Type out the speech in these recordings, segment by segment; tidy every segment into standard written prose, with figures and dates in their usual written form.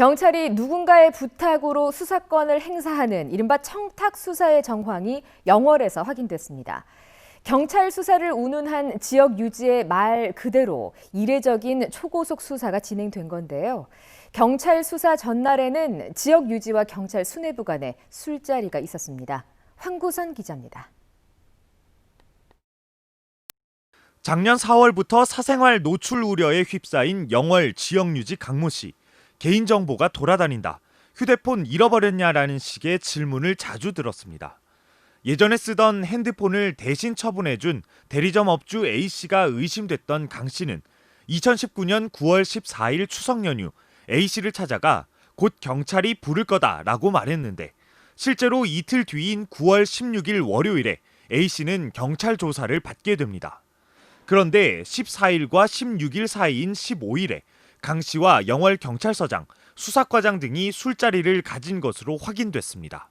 경찰이 누군가의 부탁으로 수사권을 행사하는 이른바 청탁 수사의 정황이 영월에서 확인됐습니다. 경찰 수사를 운운한 지역 유지의 말 그대로 이례적인 초고속 수사가 진행된 건데요. 경찰 수사 전날에는 지역 유지와 경찰 수뇌부 간에 술자리가 있었습니다. 황구선 기자입니다. 작년 4월부터 사생활 노출 우려에 휩싸인 영월 지역유지 강모 씨. 개인정보가 돌아다닌다. 휴대폰 잃어버렸냐라는 식의 질문을 자주 들었습니다. 예전에 쓰던 핸드폰을 대신 처분해준 대리점 업주 A씨가 의심됐던 강 씨는 2019년 9월 14일 추석 연휴 A씨를 찾아가 곧 경찰이 부를 거다라고 말했는데 실제로 이틀 뒤인 9월 16일 월요일에 A씨는 경찰 조사를 받게 됩니다. 그런데 14일과 16일 사이인 15일에 강 씨와 영월 경찰서장, 수사과장 등이 술자리를 가진 것으로 확인됐습니다.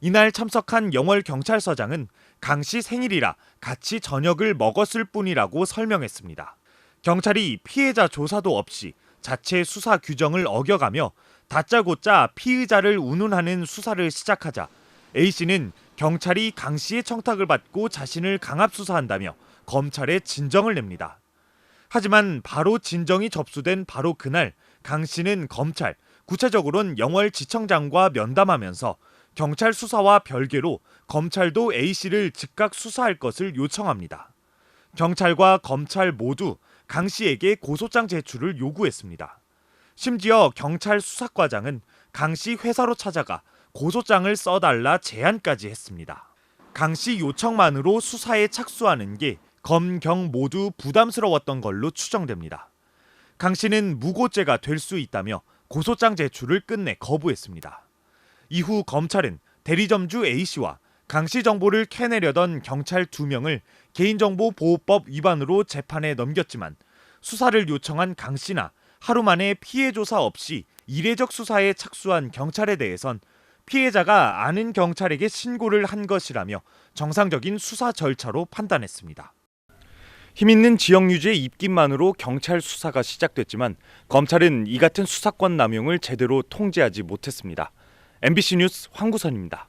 이날 참석한 영월 경찰서장은 강 씨 생일이라 같이 저녁을 먹었을 뿐이라고 설명했습니다. 경찰이 피해자 조사도 없이 자체 수사 규정을 어겨가며 다짜고짜 피의자를 운운하는 수사를 시작하자 A씨는 경찰이 강 씨의 청탁을 받고 자신을 강압수사한다며 검찰에 진정을 냅니다. 하지만 바로 진정이 접수된 바로 그날 강 씨는 검찰, 구체적으로는 영월지청장과 면담하면서 경찰 수사와 별개로 검찰도 A씨를 즉각 수사할 것을 요청합니다. 경찰과 검찰 모두 강 씨에게 고소장 제출을 요구했습니다. 심지어 경찰 수사과장은 강 씨 회사로 찾아가 고소장을 써달라 제안까지 했습니다. 강 씨 요청만으로 수사에 착수하는 게 검, 경 모두 부담스러웠던 걸로 추정됩니다. 강 씨는 무고죄가 될 수 있다며 고소장 제출을 끝내 거부했습니다. 이후 검찰은 대리점주 A씨와 강 씨 정보를 캐내려던 경찰 2명을 개인정보보호법 위반으로 재판에 넘겼지만 수사를 요청한 강 씨나 하루 만에 피해 조사 없이 이례적 수사에 착수한 경찰에 대해선 피해자가 아는 경찰에게 신고를 한 것이라며 정상적인 수사 절차로 판단했습니다. 힘있는 지역 유지의 입김만으로 경찰 수사가 시작됐지만 검찰은 이 같은 수사권 남용을 제대로 통제하지 못했습니다. MBC 뉴스 황구선입니다.